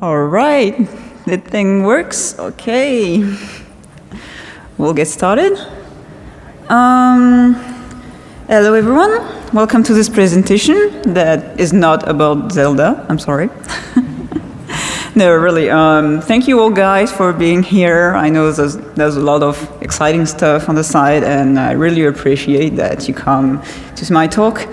All right, that thing works. Okay, we'll get started. Hello, everyone. Welcome to this presentation that is not about Zelda. I'm sorry. No, really. Thank you all, guys, for being here. I know there's a lot of exciting stuff on the side, and I really appreciate that you come to my talk.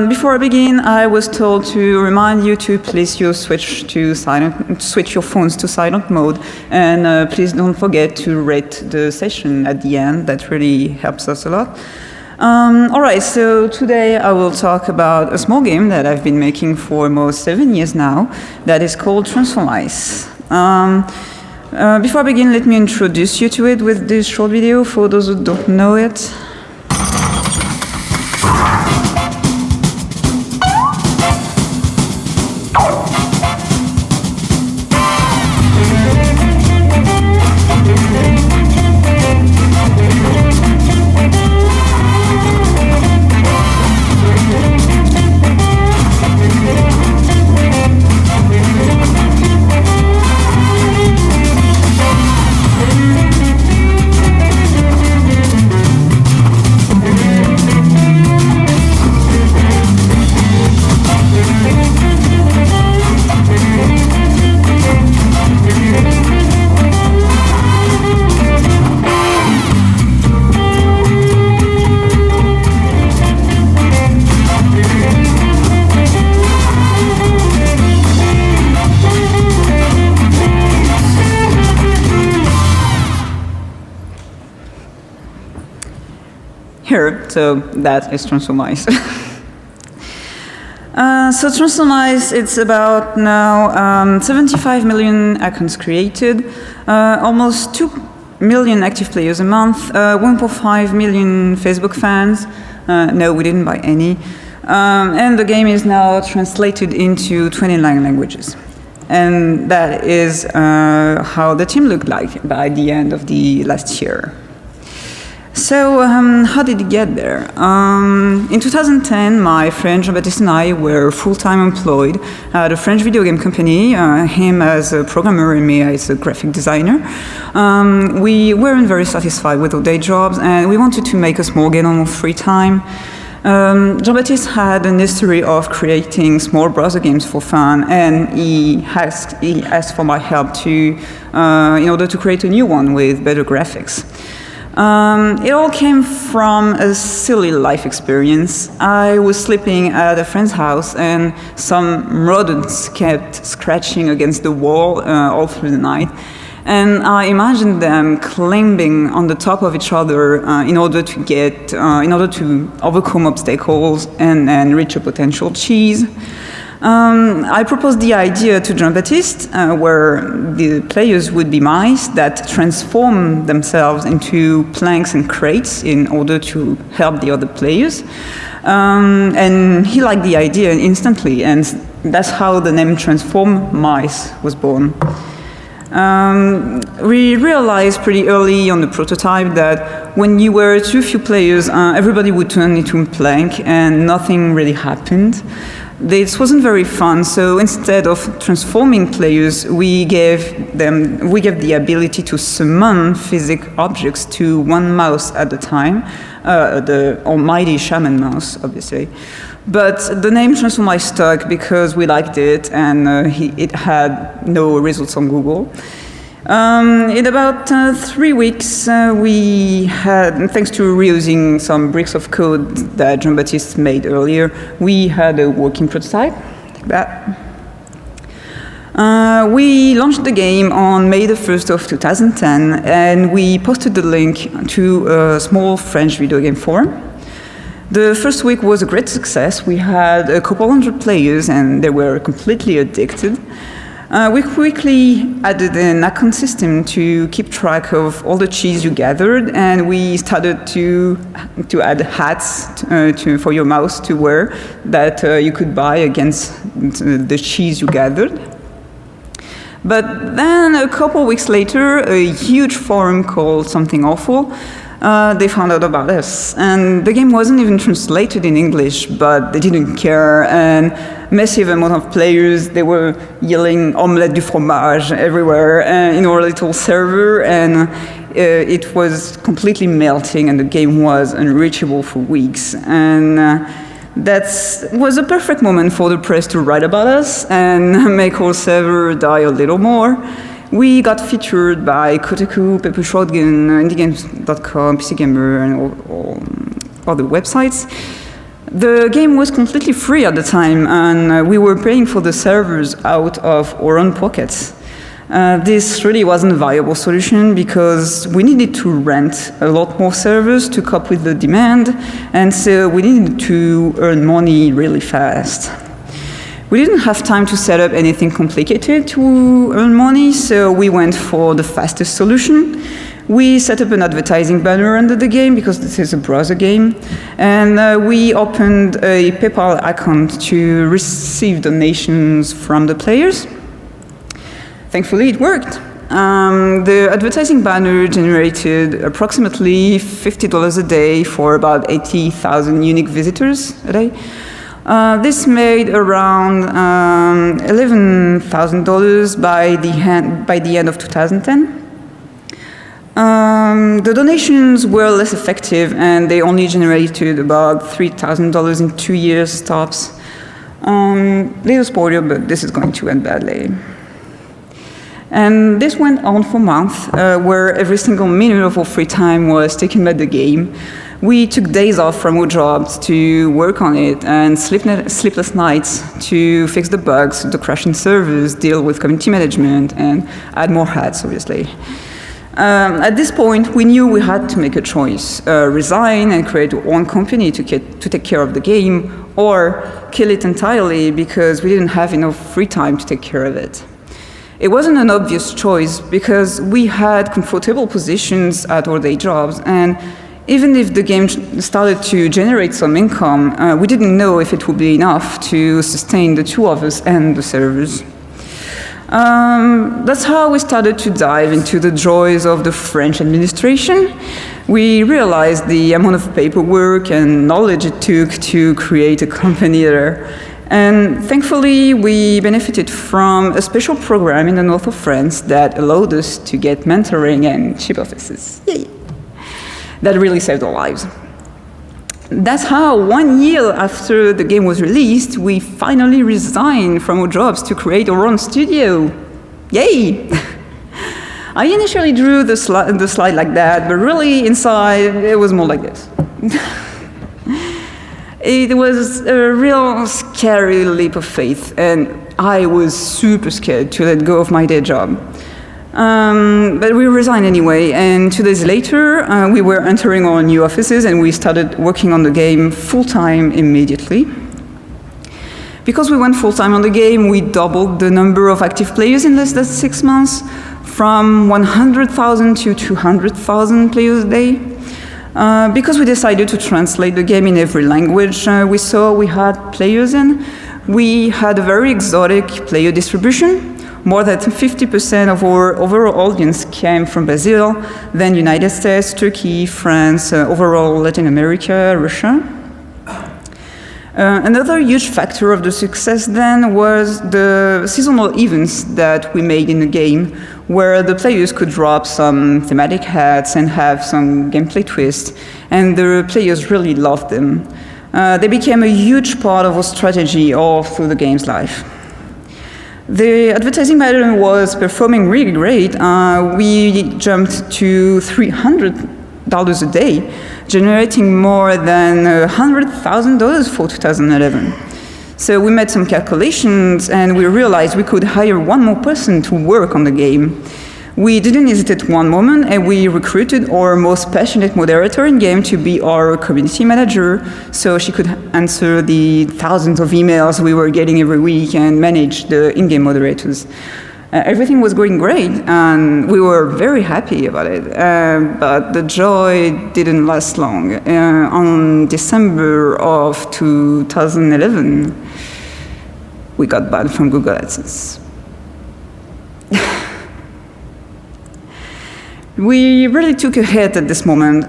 Before I begin, I was told to remind you to please switch your phones to silent mode, and please don't forget to rate the session at the end. That really helps us a lot. All right, so today I will talk about a small game that I've been making for almost 7 years now that is called Transformice. Before I begin, let me introduce you to it with this short video for those who don't know it. Here, so that is Transformice. So Transformice, it's about now 75 million accounts created, almost 2 million active players a month, 1.5 million Facebook fans. No, we didn't buy any. And the game is now translated into 29 languages. And that is how the team looked like by the end of the last year. So how did it get there? In 2010, my friend Jean-Baptiste and I were full-time employed at a French video game company, him as a programmer and me as a graphic designer. We weren't very satisfied with our day jobs, and we wanted to make a small game on our free time. Jean-Baptiste had an history of creating small browser games for fun, and he asked for my help in order to create a new one with better graphics. It all came from a silly life experience. I was sleeping at a friend's house, and some rodents kept scratching against the wall all through the night. And I imagined them climbing on the top of each other in order to overcome obstacles and reach a potential cheese. I proposed the idea to Jean-Baptiste, where the players would be mice that transform themselves into planks and crates in order to help the other players. And he liked the idea instantly, and that's how the name Transformice was born. We realized pretty early on the prototype that when you were too few players, everybody would turn into a plank and nothing really happened. This wasn't very fun, so instead of transforming players, we gave the ability to summon physical objects to one mouse at a time, the almighty shaman mouse, obviously. But the name Transformice stuck because we liked it, and it had no results on Google. In about 3 weeks, we had, thanks to reusing some bricks of code that Jean-Baptiste made earlier, we had a working prototype, like that. We launched the game on May the 1st of 2010, and we posted the link to a small French video game forum. The first week was a great success. We had a couple hundred players, and they were completely addicted. We quickly added an account system to keep track of all the cheese you gathered, and we started to add hats for your mouse to wear that you could buy against the cheese you gathered. But then a couple weeks later, a huge forum called Something Awful they found out about us. And the game wasn't even translated in English, but they didn't care. And massive amount of players, they were yelling omelette du fromage everywhere in our little server. And it was completely melting, and the game was unreachable for weeks. And that was a perfect moment for the press to write about us and make our server die a little more. We got featured by Kotaku, Paper Shotgun, IndieGames.com, PC Gamer, and all other websites. The game was completely free at the time, and we were paying for the servers out of our own pockets. This really wasn't a viable solution because we needed to rent a lot more servers to cope with the demand, and so we needed to earn money really fast. We didn't have time to set up anything complicated to earn money, so we went for the fastest solution. We set up an advertising banner under the game because this is a browser game, and we opened a PayPal account to receive donations from the players. Thankfully, it worked. The advertising banner generated approximately $50 a day for about 80,000 unique visitors a day. This made around $11,000 by the end of 2010. The donations were less effective, and they only generated about $3,000 in 2 years tops. Little spoiler, but this is going to end badly. And this went on for months, where every single minute of our free time was taken by the game. We took days off from our jobs to work on it, and sleepless nights to fix the bugs, the crashing servers, deal with community management, and add more hats, obviously. At this point, we knew we had to make a choice, resign and create our own company to take care of the game, or kill it entirely because we didn't have enough free time to take care of it. It wasn't an obvious choice because we had comfortable positions at our day jobs, and even if the game started to generate some income, we didn't know if it would be enough to sustain the two of us and the servers. That's how we started to dive into the joys of the French administration. We realized the amount of paperwork and knowledge it took to create a company there. And thankfully, we benefited from a special program in the north of France that allowed us to get mentoring and cheap offices. Yay. That really saved our lives. That's how 1 year after the game was released, we finally resigned from our jobs to create our own studio. Yay! I initially drew the slide like that, but really inside it was more like this. It was a real scary leap of faith, and I was super scared to let go of my day job. But we resigned anyway, and 2 days later, we were entering our new offices, and we started working on the game full-time immediately. Because we went full-time on the game, we doubled the number of active players in less than 6 months, from 100,000 to 200,000 players a day. Because we decided to translate the game in every language we saw we had players in, we had a very exotic player distribution. More than 50% of our overall audience came from Brazil, then United States, Turkey, France, overall Latin America, Russia. Another huge factor of the success then was the seasonal events that we made in the game, where the players could drop some thematic hats and have some gameplay twists, and the players really loved them. They became a huge part of our strategy all through the game's life. The advertising banner was performing really great. We jumped to $300 a day, generating more than $100,000 for 2011. So we made some calculations, and we realized we could hire one more person to work on the game. We didn't hesitate one moment, and we recruited our most passionate moderator in game to be our community manager, so she could answer the thousands of emails we were getting every week and manage the in-game moderators. Everything was going great, and we were very happy about it, but the joy didn't last long. On December of 2011, we got banned from Google AdSense. We really took a hit at this moment.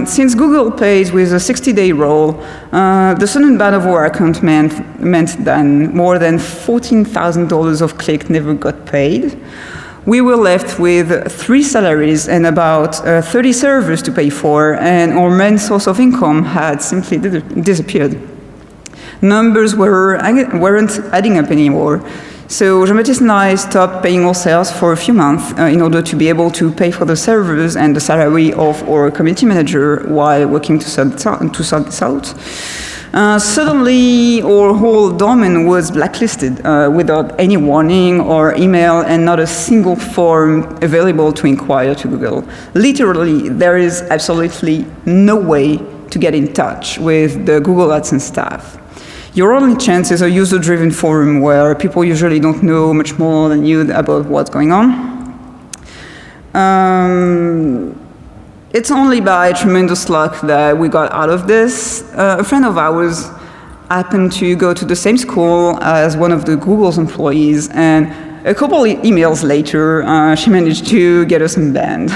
Since Google pays with a 60-day rule, the sudden ban of our account meant that more than $14,000 of click never got paid. We were left with 3 salaries and about 30 servers to pay for, and our main source of income had simply disappeared. Numbers weren't adding up anymore. So Jean-Baptiste and I stopped paying ourselves for a few months in order to be able to pay for the servers and the salary of our community manager while working to sort this out. Suddenly, our whole domain was blacklisted without any warning or email, and not a single form available to inquire to Google. Literally, there is absolutely no way to get in touch with the Google AdSense staff. Your only chance is a user-driven forum where people usually don't know much more than you about what's going on. It's only by tremendous luck that we got out of this. A friend of ours happened to go to the same school as one of the Google's employees, and a couple emails later, she managed to get us unbanned.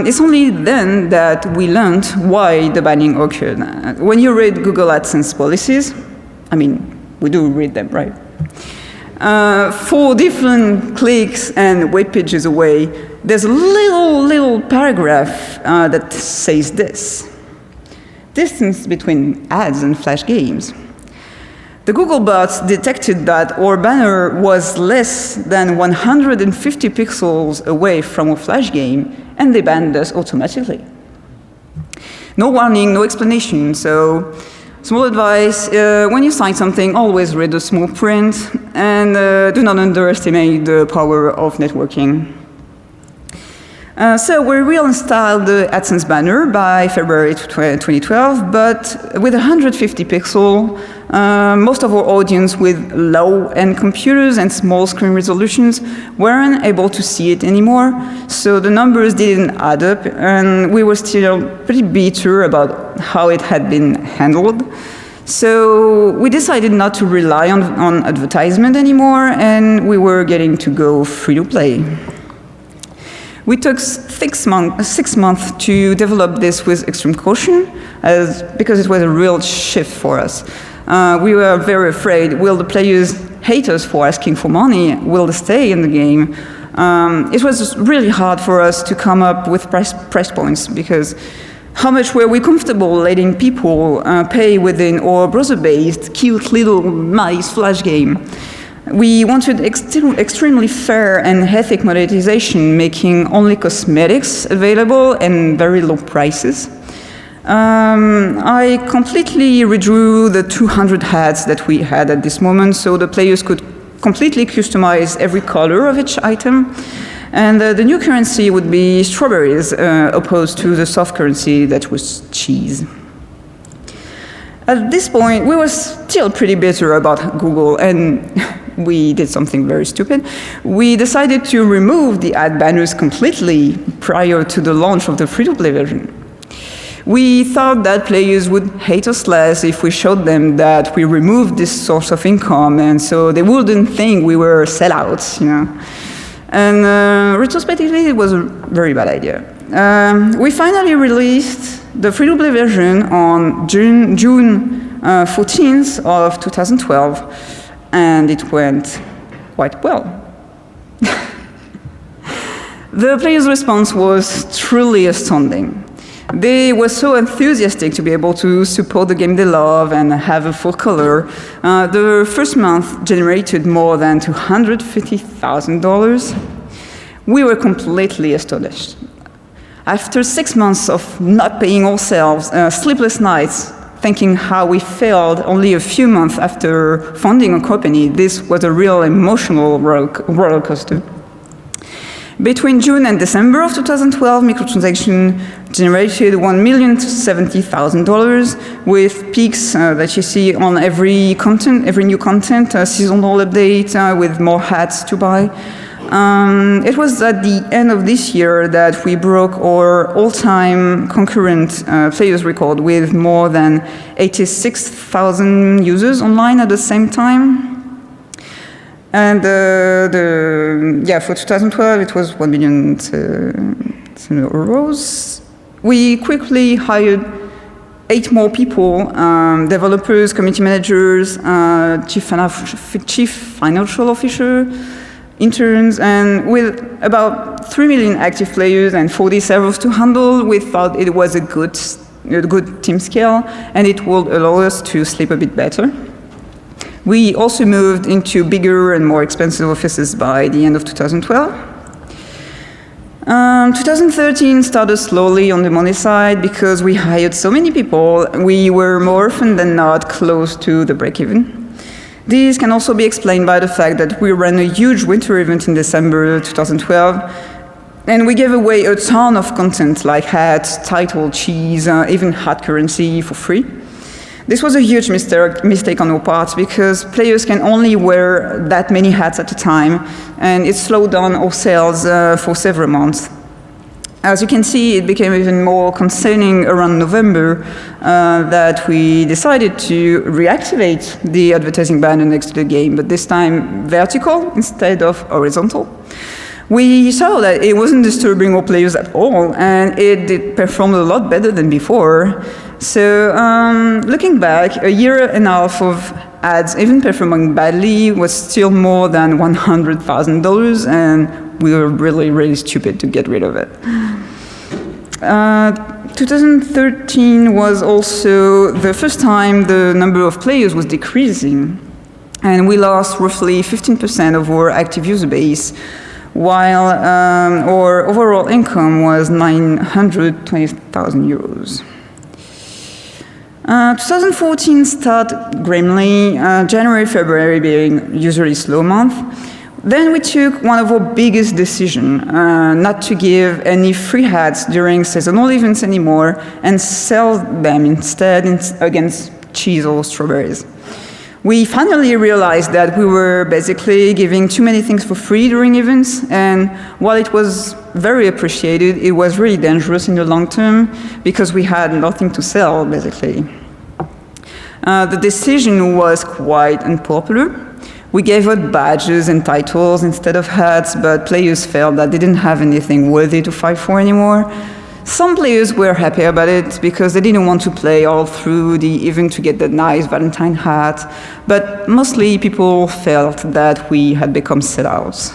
It's only then that we learned why the banning occurred. When you read Google AdSense policies, I mean, we do read them, right? 4 different clicks and web pages away, there's a little paragraph that says this: distance between ads and flash games. The Google bots detected that our banner was less than 150 pixels away from a flash game, and they banned us automatically. No warning, no explanation, so small advice, when you sign something, always read the small print, and do not underestimate the power of networking. So we reinstalled the AdSense banner by February 2012, but with 150 pixel, most of our audience with low-end computers and small screen resolutions weren't able to see it anymore, so the numbers didn't add up, and we were still pretty bitter about how it had been handled. So we decided not to rely on advertisement anymore, and we were getting to go free-to-play. We took 6 months to develop this with extreme caution, because it was a real shift for us. We were very afraid, will the players hate us for asking for money? Will they stay in the game? It was really hard for us to come up with price points, because how much were we comfortable letting people pay within our browser-based, cute little nice flash game? We wanted extremely fair and ethical monetization, making only cosmetics available and very low prices. I completely redrew the 200 ads that we had at this moment, so the players could completely customize every color of each item. And the new currency would be strawberries, opposed to the soft currency that was cheese. At this point, we were still pretty bitter about Google, and we did something very stupid. We decided to remove the ad banners completely prior to the launch of the free-to-play version. We thought that players would hate us less if we showed them that we removed this source of income, and so they wouldn't think we were sellouts, you know. And retrospectively, it was a very bad idea. We finally released the free-to-play version on June 14th of 2012, and it went quite well. The players' response was truly astounding. They were so enthusiastic to be able to support the game they love and have a full color. The first month generated more than $250,000. We were completely astonished. After 6 months of not paying ourselves, sleepless nights, thinking how we failed only a few months after founding a company, this was a real emotional roller coaster. Between June and December of 2012, microtransaction generated $1,070,000 with peaks that you see on every new content, seasonal update with more hats to buy. It was at the end of this year that we broke our all-time concurrent players record with more than 86,000 users online at the same time. And for 2012, it was 1 million euros. We quickly hired 8 more people, developers, community managers, chief financial officer, interns, and with about 3 million active players and 40 servers to handle, we thought it was a good team scale, and it would allow us to sleep a bit better. We also moved into bigger and more expensive offices by the end of 2012. 2013 started slowly on the money side because we hired so many people. We were more often than not close to the break-even. This can also be explained by the fact that we ran a huge winter event in December 2012, and we gave away a ton of content like hats, title, cheese, even hard currency for free. This was a huge mistake on our part because players can only wear that many hats at a time, and it slowed down our sales for several months. As you can see, it became even more concerning around November that we decided to reactivate the advertising banner next to the game, but this time vertical instead of horizontal. We saw that it wasn't disturbing our players at all, and it did perform a lot better than before. So looking back, a year and a half of ads, even performing badly, was still more than $100,000, and we were really, really stupid to get rid of it. 2013 was also the first time the number of players was decreasing, and we lost roughly 15% of our active user base, while our overall income was 920,000 euros. 2014 started grimly, January, February being usually slow month. Then we took one of our biggest decisions, not to give any free hats during seasonal events anymore and sell them instead against cheese or strawberries. We finally realized that we were basically giving too many things for free during events, and while it was very appreciated, it was really dangerous in the long term because we had nothing to sell, basically. The decision was quite unpopular. We gave out badges and titles instead of hats, but players felt that they didn't have anything worthy to fight for anymore. Some players were happy about it because they didn't want to play all through the event to get that nice Valentine hat, but mostly people felt that we had become sellouts.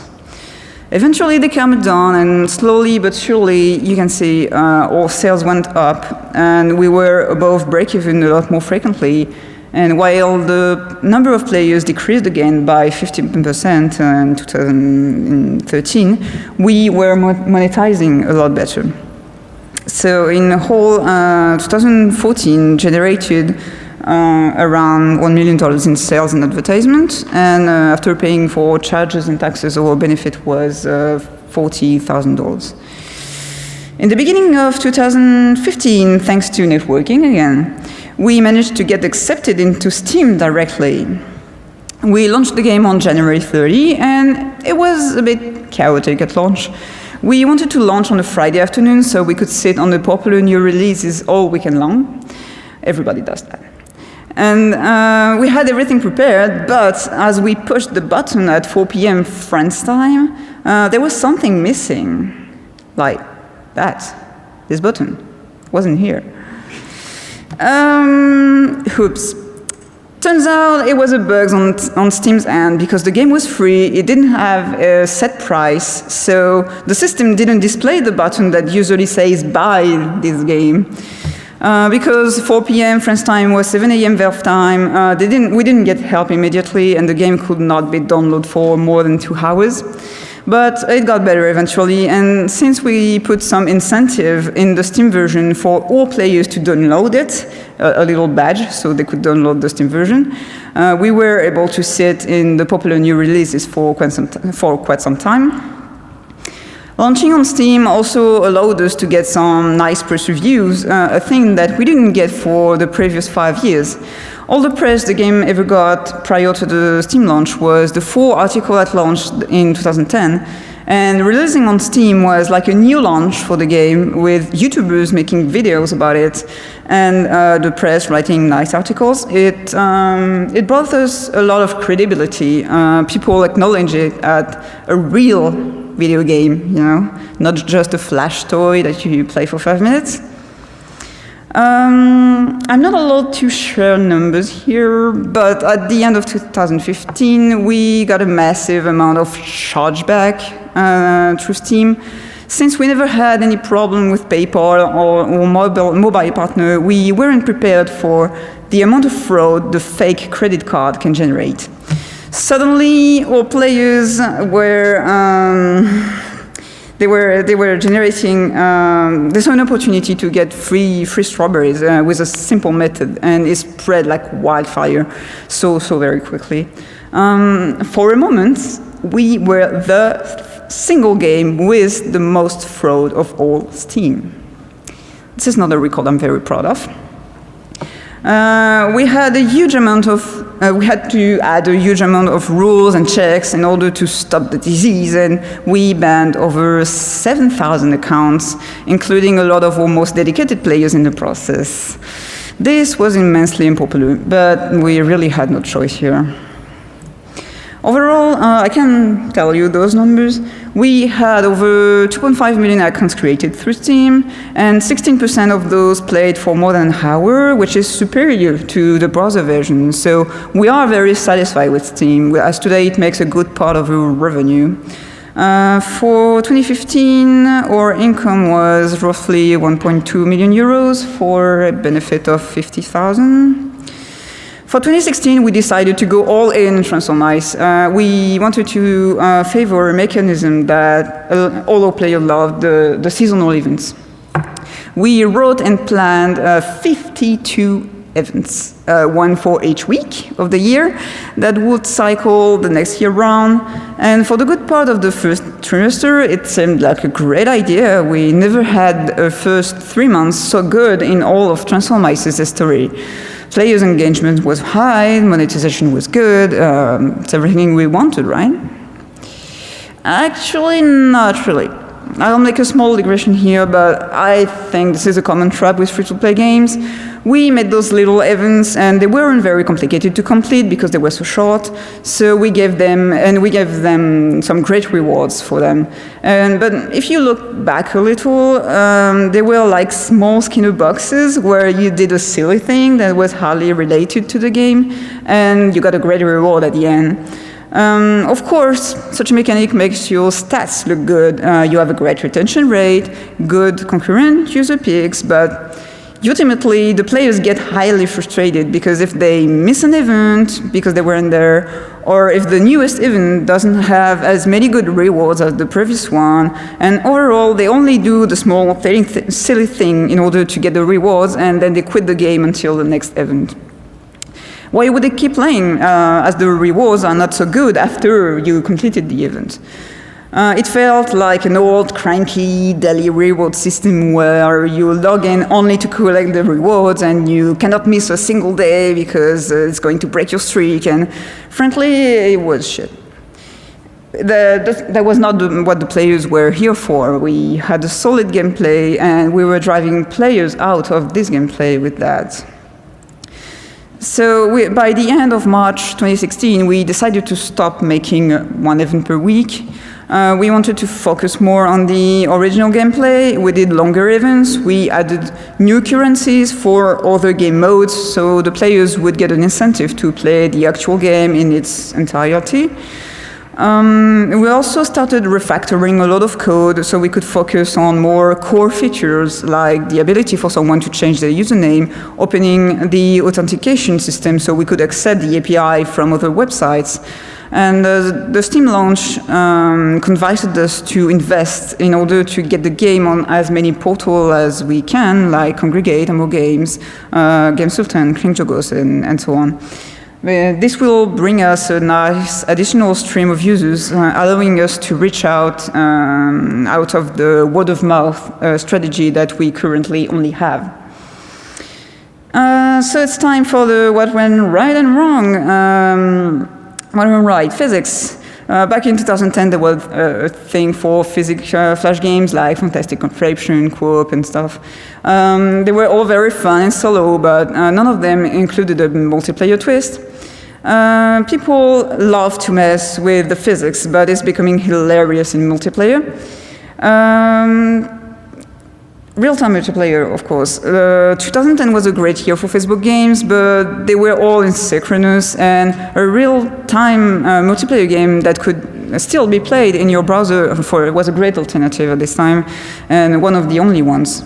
Eventually they calmed down, and slowly but surely, you can see our sales went up, and we were above break-even a lot more frequently. And while the number of players decreased again by 15% in 2013, we were monetizing a lot better. So in the whole, 2014 generated around $1 million in sales and advertisement, and after paying for charges and taxes, our benefit was $40,000. In the beginning of 2015, thanks to networking again, we managed to get accepted into Steam directly. We launched the game on January 30, and it was a bit chaotic at launch. We wanted to launch on a Friday afternoon so we could sit on the popular new releases all weekend long. Everybody does that. And we had everything prepared, but as we pushed the button at 4 p.m. France time, there was something missing. Like that. This button wasn't here. Oops. Turns out it was a bug on Steam's end because the game was free, it didn't have a set price, so the system didn't display the button that usually says buy this game. Because 4 p.m. France time was 7 a.m. Valve time, we didn't get help immediately, and the game could not be downloaded for more than 2 hours. But it got better eventually, and since we put some incentive in the Steam version for all players to download it, a little badge so they could download the Steam version, we were able to sit in the popular new releases for quite some time. Launching on Steam also allowed us to get some nice press reviews, a thing that we didn't get for the previous 5 years. All the press the game ever got prior to the Steam launch was the 4 articles at launch in 2010, And releasing on Steam was like a new launch for the game, with YouTubers making videos about it and the press writing nice articles. It brought us a lot of credibility. People acknowledge it as a real video game, not just a flash toy that you play for 5 minutes. I'm not allowed to share numbers here, but at the end of 2015, we got a massive amount of chargeback through Steam. Since we never had any problem with PayPal or mobile partner, we weren't prepared for the amount of fraud the fake credit card can generate. Suddenly, our players were they were generating. They saw an opportunity to get free strawberries with a simple method, and it spread like wildfire, so very quickly. For a moment, we were the single game with the most fraud of all Steam. This is not a record I'm very proud of. We had a huge amount of, we had to add a huge amount of rules and checks in order to stop the disease, and we banned over 7,000 accounts, including a lot of our most dedicated players in the process. This was immensely unpopular, but we really had no choice here. Overall, I can tell you those numbers. We had over 2.5 million accounts created through Steam, and 16% of those played for more than an hour, which is superior to the browser version. So we are very satisfied with Steam, as today it makes a good part of our revenue. For 2015, our income was roughly 1.2 million euros for a benefit of 50,000. For 2016, we decided to go all in Transformice. We wanted to favor a mechanism that all our players loved, the seasonal events. We wrote and planned 52 events, one for each week of the year, that would cycle the next year round. And for the good part of the first trimester, it seemed like a great idea. We never had a first 3 months so good in all of Transformice's history. Players' engagement was high, monetization was good, it's everything we wanted, right? Actually, not really. I'll make a small digression here, but I think this is a common trap with free-to-play games. We made those little events, and they weren't very complicated to complete because they were so short. So we gave them some great rewards for them. But if you look back a little, they were like small Skinner boxes where you did a silly thing that was hardly related to the game, and you got a great reward at the end. Of course, such a mechanic makes your stats look good. You have a great retention rate, good concurrent user peaks, but ultimately the players get highly frustrated because if they miss an event because they weren't there, or if the newest event doesn't have as many good rewards as the previous one, and overall they only do the small silly thing in order to get the rewards, and then they quit the game until the next event. Why would they keep playing as the rewards are not so good after you completed the event? It felt like an old, cranky daily reward system where you log in only to collect the rewards and you cannot miss a single day because it's going to break your streak, and frankly, it was shit. That was not what the players were here for. We had a solid gameplay, and we were driving players out of this gameplay with that. So by the end of March 2016, we decided to stop making one event per week. We wanted to focus more on the original gameplay. We did longer events. We added new currencies for other game modes, so the players would get an incentive to play the actual game in its entirety. We also started refactoring a lot of code so we could focus on more core features like the ability for someone to change their username, opening the authentication system so we could accept the API from other websites. And the Steam launch convinced us to invest in order to get the game on as many portals as we can, like Congregate, Amo Games, Game Sultan, Klingjogos, and so on. This will bring us a nice additional stream of users, allowing us to reach out of the word-of-mouth strategy that we currently only have. So it's time for the what went right and wrong. What went right? Physics. Back in 2010, there was a thing for physics flash games like Fantastic Contraption, Co-op, and stuff. They were all very fun and solo, but none of them included a multiplayer twist. People love to mess with the physics, but it's becoming hilarious in multiplayer. Real-time multiplayer, of course. 2010 was a great year for Facebook games, but they were all asynchronous, and a real-time multiplayer game that could still be played in your browser was a great alternative at this time, and one of the only ones.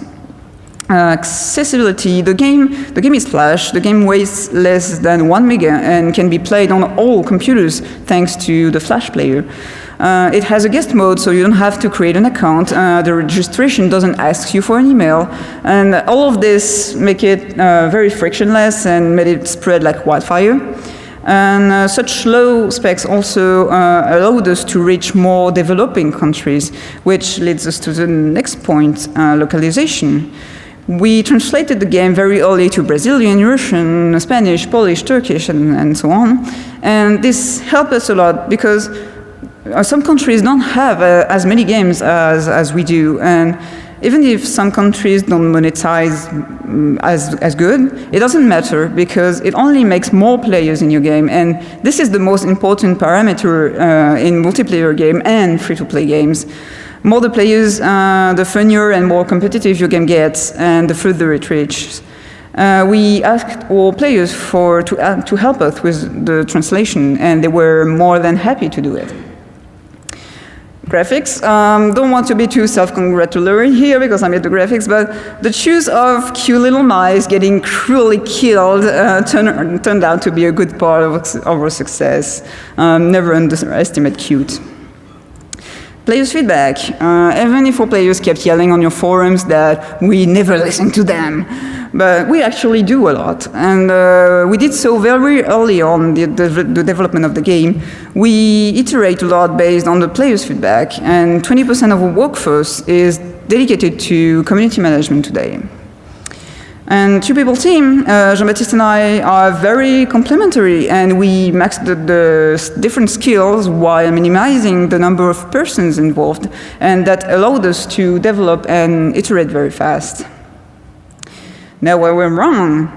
Accessibility, the game is Flash, the game weighs less than 1 mega and can be played on all computers thanks to the Flash player. It has a guest mode, so you don't have to create an account. The registration doesn't ask you for an email. And all of this make it very frictionless and made it spread like wildfire. And such low specs also allowed us to reach more developing countries, which leads us to the next point, localization. We translated the game very early to Brazilian, Russian, Spanish, Polish, Turkish, and so on. And this helped us a lot because some countries don't have as many games as we do. And even if some countries don't monetize as good, it doesn't matter because it only makes more players in your game. And this is the most important parameter in multiplayer game and free-to-play games. More the players, the funnier and more competitive your game gets, and the further it reaches. We asked all players to help us with the translation, and they were more than happy to do it. Graphics. Don't want to be too self-congratulatory here because I made the graphics, but the choice of cute little mice getting cruelly killed turned out to be a good part of our success. Never underestimate cute. Players' feedback. Even if our players kept yelling on your forums that we never listen to them, but we actually do a lot. And we did so very early on the development of the game. We iterate a lot based on the players' feedback, and 20% of our workforce is dedicated to community management today. And two-people team, Jean-Baptiste and I are very complementary, and we max the different skills while minimizing the number of persons involved, and that allowed us to develop and iterate very fast. Now, where we're wrong,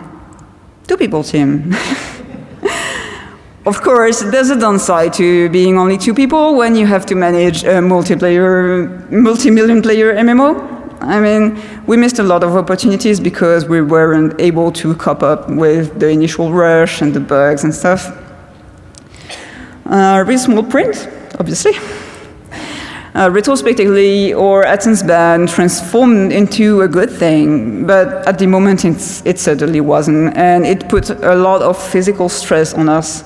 two-people team. Of course, there's a downside to being only two people when you have to manage a multi-million player MMO. I mean, we missed a lot of opportunities because we weren't able to cope up with the initial rush and the bugs and stuff. Really small print, obviously. Retrospectively, our AdSense ban transformed into a good thing, but at the moment it certainly wasn't, and it put a lot of physical stress on us.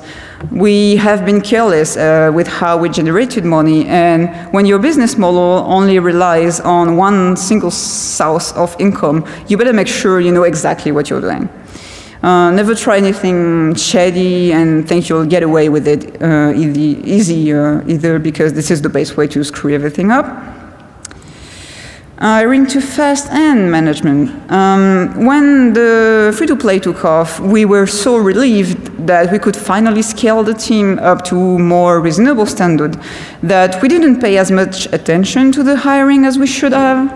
We have been careless with how we generated money, and when your business model only relies on one single source of income, you better make sure you know exactly what you're doing. Never try anything shady and think you'll get away with it either, because this is the best way to screw everything up. Hiring too fast and management. When the free-to-play took off, we were so relieved that we could finally scale the team up to more reasonable standard, that we didn't pay as much attention to the hiring as we should have.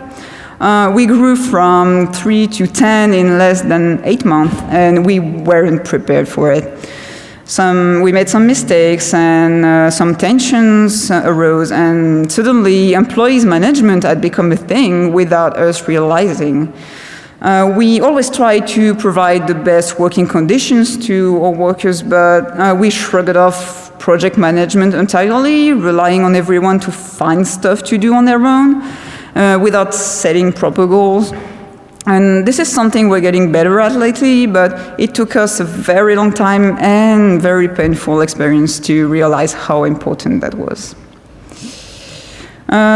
We grew from 3 to 10 in less than 8 months, and we weren't prepared for it. We made some mistakes, and some tensions arose, and suddenly employees' management had become a thing without us realizing. We always try to provide the best working conditions to our workers, but we shrugged off project management entirely, relying on everyone to find stuff to do on their own, without setting proper goals. And this is something we're getting better at lately, but it took us a very long time and very painful experience to realize how important that was.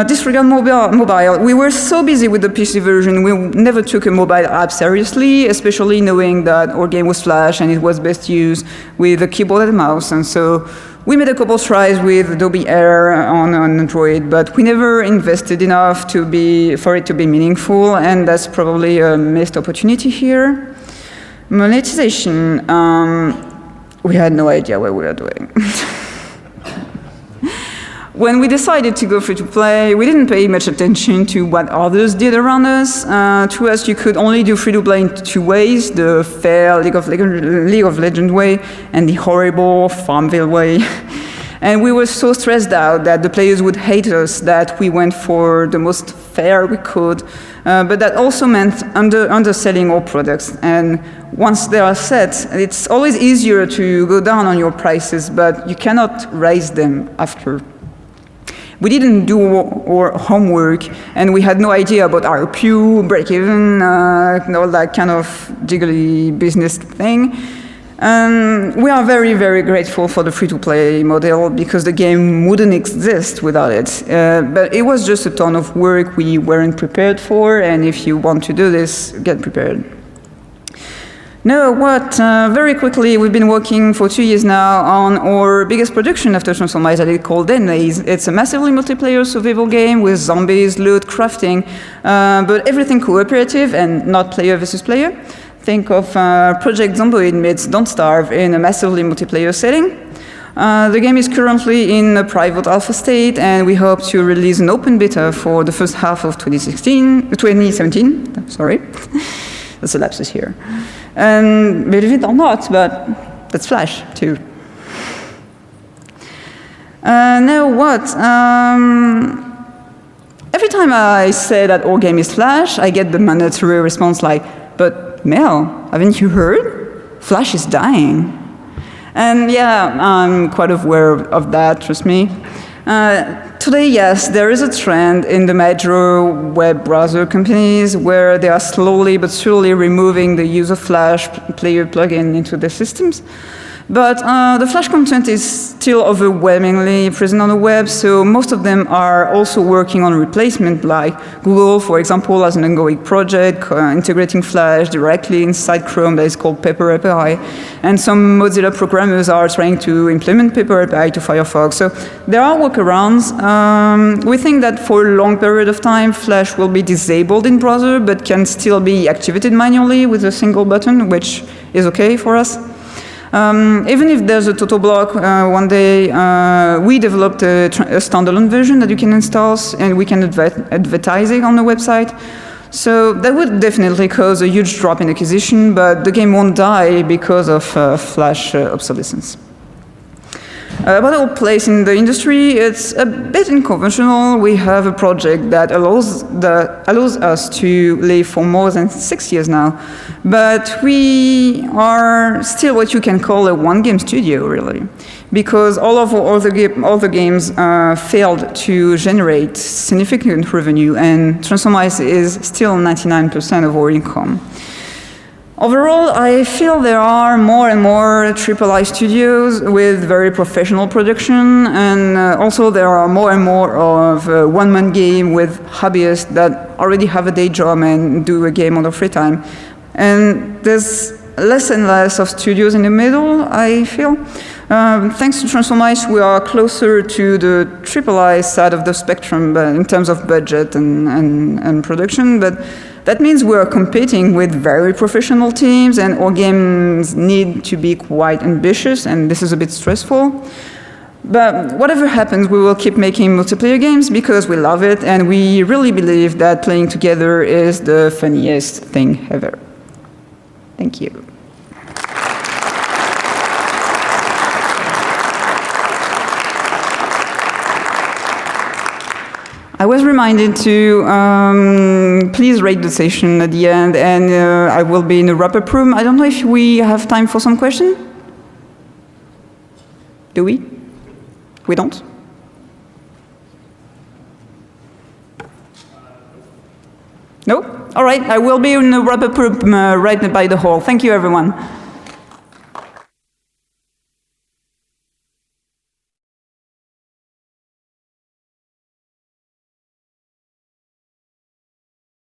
Disregard mobile. We were so busy with the PC version, we never took a mobile app seriously, especially knowing that our game was Flash and it was best used with a keyboard and a mouse. And so we made a couple tries with Adobe Air on Android, but we never invested enough for it to be meaningful, and that's probably a missed opportunity here. Monetization. We had no idea what we were doing. When we decided to go free-to-play, we didn't pay much attention to what others did around us. To us, you could only do free-to-play in two ways, the fair League of Legends way and the horrible Farmville way. And we were so stressed out that the players would hate us that we went for the most fair we could. But that also meant underselling our products. And once they are set, it's always easier to go down on your prices, but you cannot raise them after. We didn't do our homework, and we had no idea about RPU, break-even, all that kind of jiggly business thing. We are very, very grateful for the free-to-play model because the game wouldn't exist without it. But it was just a ton of work we weren't prepared for, and if you want to do this, get prepared. Now, very quickly, we've been working for 2 years now on our biggest production after Transformice that is called Deadmaze. It's a massively multiplayer survival game with zombies, loot, crafting, but everything cooperative and not player versus player. Think of Project Zomboid meets Don't Starve in a massively multiplayer setting. The game is currently in a private alpha state, and we hope to release an open beta for the first half of 2017. Sorry, that's a lapsus here. And believe it or not, but that's Flash too. Now what? Every time I say that our game is Flash, I get the mandatory response like, "But Mel, haven't you heard? Flash is dying." And yeah, I'm quite aware of that, trust me. Today, yes, there is a trend in the major web browser companies where they are slowly but surely removing the use of Flash player plugin into their systems. But the Flash content is still overwhelmingly present on the web, so most of them are also working on replacement, like Google, for example, has an ongoing project integrating Flash directly inside Chrome that is called Paper API, and some Mozilla programmers are trying to implement Paper API to Firefox. So there are workarounds. We think that for a long period of time, Flash will be disabled in browser, but can still be activated manually with a single button, which is okay for us. Even if there's a total block, one day we developed a standalone version that you can install, and we can advertise it on the website. So that would definitely cause a huge drop in acquisition, but the game won't die because of Flash obsolescence. About our place in the industry, it's a bit unconventional. We have a project that allows us to live for more than 6 years now, but we are still what you can call a one-game studio, really, because all of our other games failed to generate significant revenue, and Transformice is still 99% of our income. Overall, I feel there are more and more AAA studios with very professional production, and also there are more and more of one-man game with hobbyists that already have a day job and do a game on their free time. And there's less and less of studios in the middle, I feel. Thanks to Transformice, we are closer to the AAA side of the spectrum in terms of budget and production, but that means we are competing with very professional teams, and our games need to be quite ambitious, and this is a bit stressful. But whatever happens, we will keep making multiplayer games because we love it, and we really believe that playing together is the funniest thing ever. Thank you. I was reminded to please rate the session at the end, and I will be in the wrap-up room. I don't know if we have time for some questions. Do we? We don't? No? All right, I will be in the wrap-up room right by the hall. Thank you, everyone.